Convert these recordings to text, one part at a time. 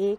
1,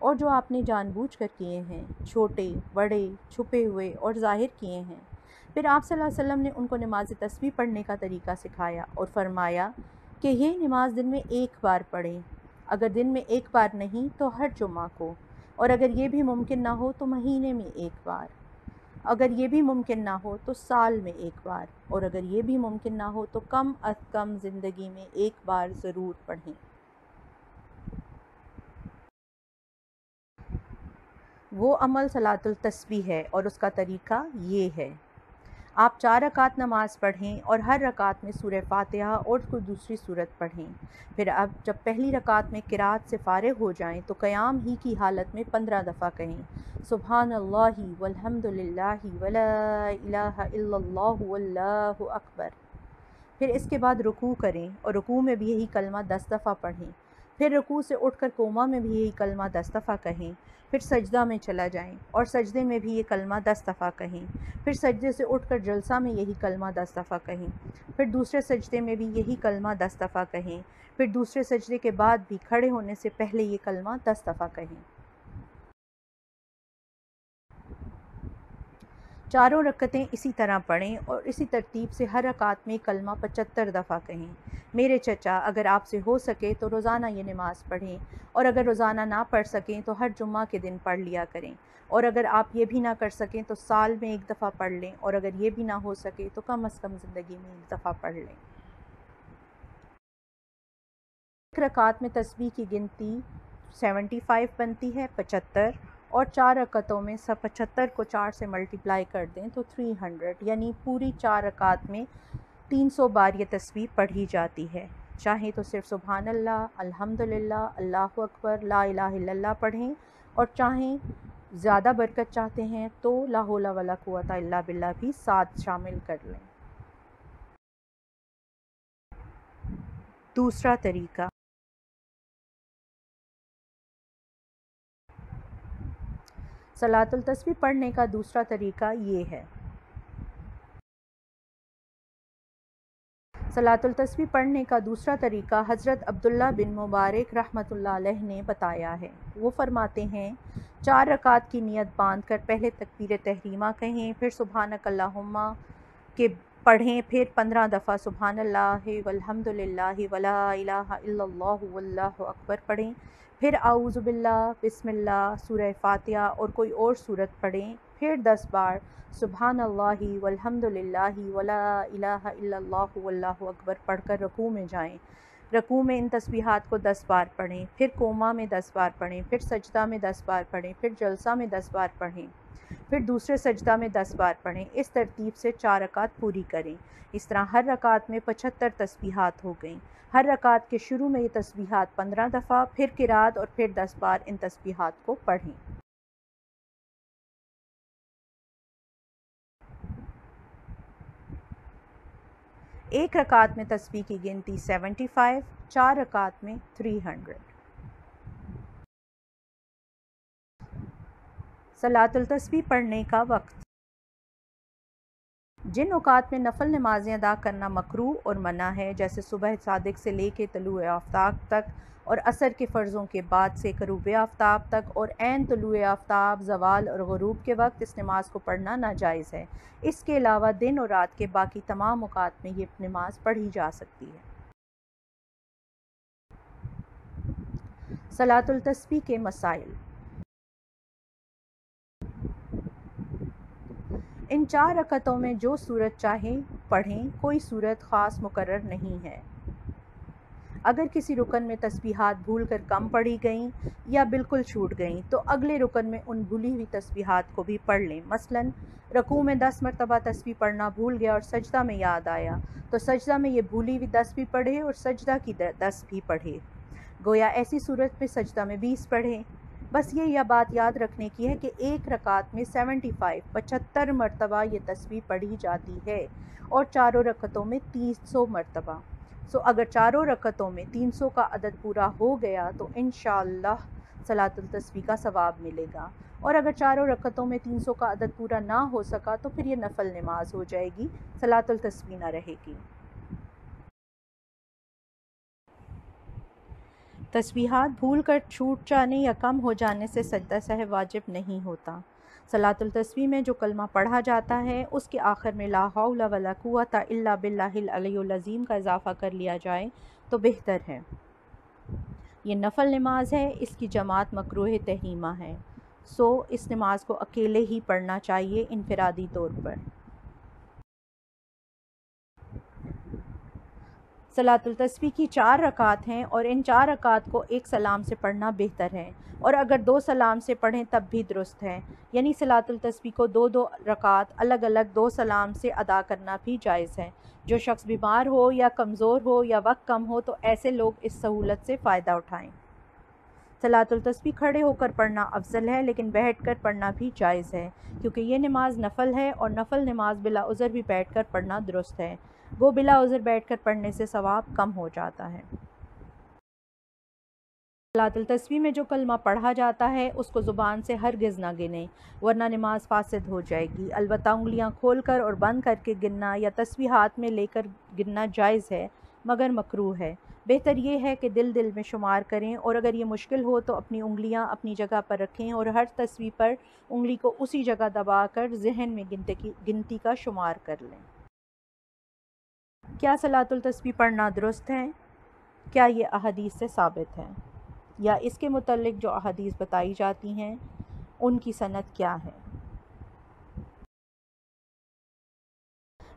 اور جو آپ نے جان بوجھ کر کیے ہیں، چھوٹے بڑے چھپے ہوئے اور ظاہر کیے ہیں۔ پھر آپ صلی اللہ علیہ وسلم نے ان کو نماز تسبیح پڑھنے کا طریقہ سکھایا اور فرمایا کہ یہ نماز دن میں ایک بار پڑھیں، اگر دن میں ایک بار نہیں تو ہر جمعہ کو، اور اگر یہ بھی ممکن نہ ہو تو مہینے میں ایک بار، اگر یہ بھی ممکن نہ ہو تو سال میں ایک بار، اور اگر یہ بھی ممکن نہ ہو تو کم از کم زندگی میں ایک بار ضرور پڑھیں۔ وہ عمل صلاۃ التسبیح ہے اور اس کا طریقہ یہ ہے: آپ 4 رکعت نماز پڑھیں اور ہر رکعت میں سورہ فاتحہ اور کوئی دوسری صورت پڑھیں۔ پھر اب جب پہلی رکعت میں قرات سے فارغ ہو جائیں تو قیام ہی کی حالت میں 15 دفعہ کہیں سبحان اللہ والحمد للہ ولا الہ الا اللہ واللہ اکبر۔ پھر اس کے بعد رکوع کریں اور رکوع میں بھی یہی کلمہ 10 دفعہ پڑھیں۔ پھر رکوع سے اٹھ کر قوما میں بھی یہی کلمہ 10 دفعہ کہیں۔ پھر سجدہ میں چلا جائیں اور سجدے میں بھی یہ کلمہ 10 دفعہ کہیں۔ پھر سجدے سے اٹھ کر جلسہ میں یہی کلمہ 10 دفعہ کہیں۔ پھر دوسرے سجدے میں بھی یہی کلمہ 10 دفعہ کہیں۔ پھر دوسرے سجدے کے بعد بھی کھڑے ہونے سے پہلے یہ کلمہ 10 دفعہ کہیں۔ چاروں رکعتیں اسی طرح پڑھیں اور اسی ترتیب سے ہر رکعت میں کلمہ 75 دفعہ کہیں۔ میرے چچا، اگر آپ سے ہو سکے تو روزانہ یہ نماز پڑھیں، اور اگر روزانہ نہ پڑھ سکیں تو ہر جمعہ کے دن پڑھ لیا کریں، اور اگر آپ یہ بھی نہ کر سکیں تو سال میں ایک دفعہ پڑھ لیں، اور اگر یہ بھی نہ ہو سکے تو کم از کم زندگی میں ایک دفعہ پڑھ لیں۔ ایک رکعت میں تسبیح کی گنتی 75 بنتی ہے، 75، اور 4 رکعتوں میں 75 کو 4 سے ملٹیپلائی کر دیں تو 300، یعنی پوری 4 رکعت میں 300 بار یہ تسبیح پڑھی جاتی ہے۔ چاہیں تو صرف سبحان اللہ، الحمدللہ، اللہ اکبر، لا الہ الا اللہ پڑھیں، اور چاہیں زیادہ برکت چاہتے ہیں تو لا حول ولا قوت الا باللہ بھی ساتھ شامل کر لیں۔ دوسرا طریقہ: صلاۃ التسبیح پڑھنے کا دوسرا طریقہ یہ ہے: صلاۃ التسبیح پڑھنے کا دوسرا طریقہ حضرت عبداللہ بن مبارک رحمۃ اللہ علیہ نے بتایا ہے۔ وہ فرماتے ہیں، 4 رکعت کی نیت باندھ کر پہلے تکبیر تحریمہ کہیں، پھر سبحانک اللہم کے پڑھیں، پھر 15 دفعہ سبحان اللہ والحمد للہ ولا الہ الا اللہ واللہ اکبر پڑھیں، پھر اعوذ باللہ، بسم اللہ، سورہ فاتحہ اور کوئی اور صورت پڑھیں، پھر 10 بار سبحان اللہ والحمد للہ ولا الہ الا اللہ واللہ اکبر پڑھ کر رکوع میں جائیں۔ رکوع میں ان تسبیحات کو 10 بار پڑھیں، پھر قوما میں 10 بار پڑھیں، پھر سجدہ میں 10 بار پڑھیں، پھر جلسہ میں 10 بار پڑھیں، پھر دوسرے سجدہ میں 10 بار پڑھیں۔ اس ترتیب سے 4 رکعت پوری کریں۔ اس طرح ہر رکعت میں 75 تسبیحات ہو گئیں۔ ہر رکعت کے شروع میں یہ تسبیحات 15 دفعہ، پھر قرات اور پھر 10 بار ان تسبیحات کو پڑھیں۔ ایک رکعت میں تسبیح کی گنتی 75، 4 رکعت میں 300۔ صلاۃ التسبیح پڑھنے کا وقت: جن اوقات میں نفل نمازیں ادا کرنا مکروہ اور منع ہے، جیسے صبح صادق سے لے کے طلوع آفتاب تک، اور عصر کے فرضوں کے بعد سے غروب آفتاب تک، اور عین طلوع آفتاب، زوال اور غروب کے وقت اس نماز کو پڑھنا ناجائز ہے۔ اس کے علاوہ دن اور رات کے باقی تمام اوقات میں یہ نماز پڑھی جا سکتی ہے۔ صلاۃ التسبیح کے مسائل: ان 4 رکعتوں میں جو صورت چاہیں پڑھیں، کوئی صورت خاص مقرر نہیں ہے۔ اگر کسی رکن میں تسبیحات بھول کر کم پڑھی گئیں یا بالکل چھوٹ گئیں تو اگلے رکن میں ان بھولی ہوئی تسبیحات کو بھی پڑھ لیں۔ مثلاً رکوع میں 10 مرتبہ تسبیح پڑھنا بھول گیا اور سجدہ میں یاد آیا تو سجدہ میں یہ بھولی ہوئی 10 بھی پڑھے اور سجدہ کی 10 بھی پڑھے، گویا ایسی صورت میں سجدہ میں 20 پڑھیں۔ بس یہ بات یاد رکھنے کی ہے کہ ایک رکعت میں 75 مرتبہ یہ تسبیح پڑھی جاتی ہے اور چاروں رکعتوں میں 300 مرتبہ۔ اگر چاروں رکعتوں میں 300 کا عدد پورا ہو گیا تو انشاءاللہ صلاۃ التسبیح کا ثواب ملے گا، اور اگر چاروں رکعتوں میں 300 کا عدد پورا نہ ہو سکا تو پھر یہ نفل نماز ہو جائے گی، صلاۃ التسبیح نہ رہے گی۔ تسبیحات بھول کر چھوٹ جانے یا کم ہو جانے سے سجدہ سہو واجب نہیں ہوتا۔ صلاۃ التسبیح میں جو کلمہ پڑھا جاتا ہے اس کے آخر میں لا حول ولا قوۃ الا باللہ العلی العظیم کا اضافہ کر لیا جائے تو بہتر ہے۔ یہ نفل نماز ہے، اس کی جماعت مکروہ تحریمہ ہے، سو اس نماز کو اکیلے ہی پڑھنا چاہیے انفرادی طور پر۔ صلاۃ التسبیح کی 4 رکعات ہیں اور ان 4 رکعات کو ایک سلام سے پڑھنا بہتر ہے، اور اگر 2 سلام سے پڑھیں تب بھی درست ہے، یعنی صلاۃ التسبیح کو 2 رکعات الگ الگ 2 سلام سے ادا کرنا بھی جائز ہے۔ جو شخص بیمار ہو یا کمزور ہو یا وقت کم ہو تو ایسے لوگ اس سہولت سے فائدہ اٹھائیں۔ صلاۃ التسبیح کھڑے ہو کر پڑھنا افضل ہے، لیکن بیٹھ کر پڑھنا بھی جائز ہے، کیونکہ یہ نماز نفل ہے اور نفل نماز بلا عذر بھی بیٹھ کر پڑھنا درست ہے، وہ بلا عذر بیٹھ کر پڑھنے سے ثواب کم ہو جاتا ہے۔ صلاۃ التسبیح میں جو کلمہ پڑھا جاتا ہے اس کو زبان سے ہرگز نہ گنیں، ورنہ نماز فاسد ہو جائے گی۔ البتہ انگلیاں کھول کر اور بند کر کے گننا یا تسبیح ہاتھ میں لے کر گننا جائز ہے، مگر مکروہ ہے۔ بہتر یہ ہے کہ دل دل میں شمار کریں، اور اگر یہ مشکل ہو تو اپنی انگلیاں اپنی جگہ پر رکھیں اور ہر تسبیح پر انگلی کو اسی جگہ دبا کر ذہن میں گنتی کا شمار کر لیں۔ کیا صلاۃ التسبیح پڑھنا درست ہے؟ کیا یہ احادیث سے ثابت ہے؟ یا اس کے متعلق جو احادیث بتائی جاتی ہیں ان کی سند کیا ہے؟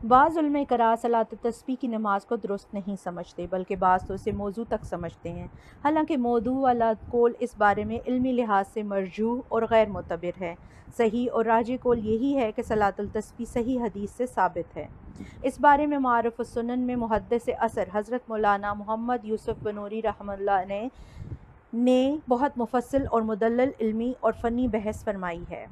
بعض علماء کرام صلاۃ التسبیح کی نماز کو درست نہیں سمجھتے، بلکہ بعض تو اسے موضوع تک سمجھتے ہیں، حالانکہ موضوع والا قول اس بارے میں علمی لحاظ سے مرجوح اور غیر معتبر ہے۔ صحیح اور راجح قول یہی ہے کہ صلاۃ التسبیح صحیح حدیث سے ثابت ہے۔ اس بارے میں معارف السنن میں محدث عصر حضرت مولانا محمد یوسف بنوری رحمہ اللہ نے بہت مفصل اور مدلل علمی اور فنی بحث فرمائی ہے۔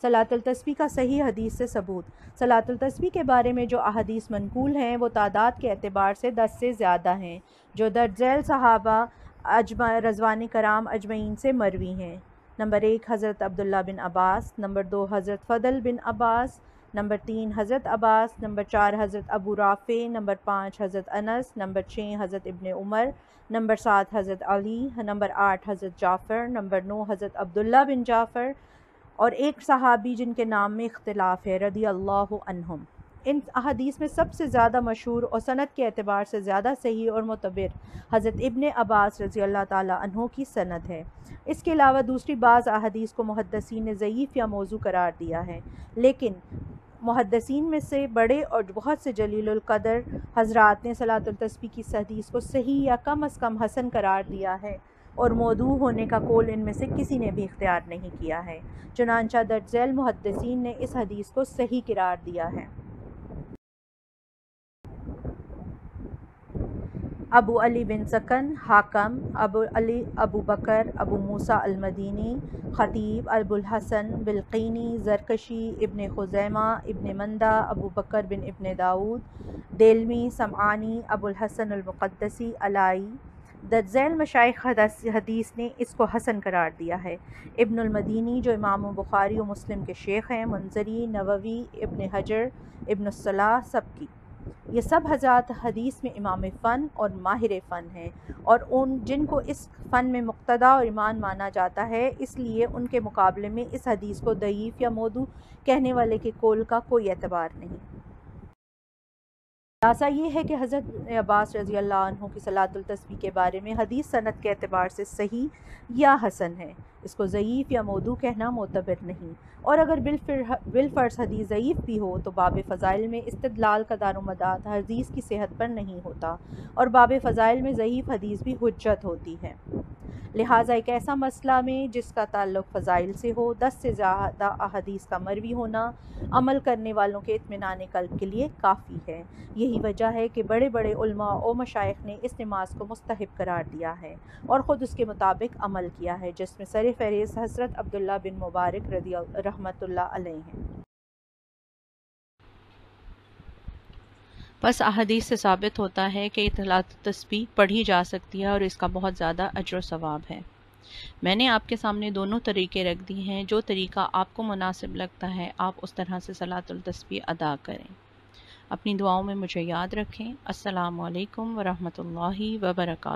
صلاۃ التسبیح کا صحیح حدیث سے ثبوت۔ صلاۃ التسبیح کے بارے میں جو احادیث منقول ہیں وہ تعداد کے اعتبار سے 10 سے زیادہ ہیں، جو درج ذیل صحابہ رضوان کرام اجمعین سے مروی ہیں۔ نمبر 1 حضرت عبداللہ بن عباس، نمبر 2 حضرت فضل بن عباس، نمبر 3 حضرت عباس، نمبر 4 حضرت ابو رافع، نمبر 5 حضرت انس، نمبر 6 حضرت ابن عمر، نمبر 7 حضرت علی، نمبر 8 حضرت جعفر، نمبر 9 حضرت عبداللہ بن جعفر، اور ایک صحابی جن کے نام میں اختلاف ہے رضی اللہ عنہم۔ ان احادیث میں سب سے زیادہ مشہور اور سند کے اعتبار سے زیادہ صحیح اور معتبر حضرت ابن عباس رضی اللہ تعالی عنہ کی سند ہے۔ اس کے علاوہ دوسری بعض احادیث کو محدثین نے ضعیف یا موضوع قرار دیا ہے، لیکن محدثین میں سے بڑے اور بہت سے جلیل القدر حضرات نے صلاۃ التسبیح کی حدیث کو صحیح یا کم از کم حسن قرار دیا ہے، اور موضوع ہونے کا قول ان میں سے کسی نے بھی اختیار نہیں کیا ہے۔ چنانچہ درج ذیل محدثین نے اس حدیث کو صحیح قرار دیا ہے۔ ابو علی بن سکن، حاکم، ابو بکر، ابو موسیٰ المدینی، خطیب، ابو الحسن بلقینی، زرکشی، ابن خزیمہ، ابن مندہ، ابو بکر بن ابن داود، دیلمی، سمعانی، ابو الحسن المقدسی، الائی، درج ذیل مشائخ حدیث نے اس کو حسن قرار دیا ہے۔ ابن المدینی جو امام بخاری و مسلم کے شیخ ہیں، منذری، نووی، ابن حجر، ابن الصلاح، سب کی یہ سب حضرات حدیث میں امام فن اور ماہر فن ہیں، اور جن کو اس فن میں مقتدا اور امام مانا جاتا ہے، اس لیے ان کے مقابلے میں اس حدیث کو ضعیف یا موضوع کہنے والے کے قول کا کوئی اعتبار نہیں۔ خلاصہ یہ ہے کہ حضرت عباس رضی اللہ عنہ کی صلاۃ التسبیح کے بارے میں حدیث سند کے اعتبار سے صحیح یا حسن ہے، اس کو ضعیف یا موضوع کہنا معتبر نہیں، اور اگر بالفرض حدیث ضعیف بھی ہو تو باب فضائل میں استدلال کا دار و مدار حدیث کی صحت پر نہیں ہوتا، اور باب فضائل میں ضعیف حدیث بھی حجت ہوتی ہے۔ لہٰذا ایک ایسا مسئلہ میں جس کا تعلق فضائل سے ہو، 10 سے زیادہ احادیث کا مروی ہونا عمل کرنے والوں کے اطمینان قلب کے لیے کافی ہے۔ یہی وجہ ہے کہ بڑے بڑے علماء و مشائخ نے اس نماز کو مستحب قرار دیا ہے اور خود اس کے مطابق عمل کیا ہے، جس میں سر فہرست حضرت عبداللہ بن مبارک رحمۃ اللہ علیہ ہیں۔ بس احادیث سے ثابت ہوتا ہے کہ صلاۃ التسبیح پڑھی جا سکتی ہے اور اس کا بہت زیادہ اجر و ثواب ہے۔ میں نے آپ کے سامنے دونوں طریقے رکھ دی ہیں، جو طریقہ آپ کو مناسب لگتا ہے آپ اس طرح سے صلاۃ التسبیح ادا کریں۔ اپنی دعاؤں میں مجھے یاد رکھیں۔ السلام علیکم ورحمۃ اللہ وبرکاتہ۔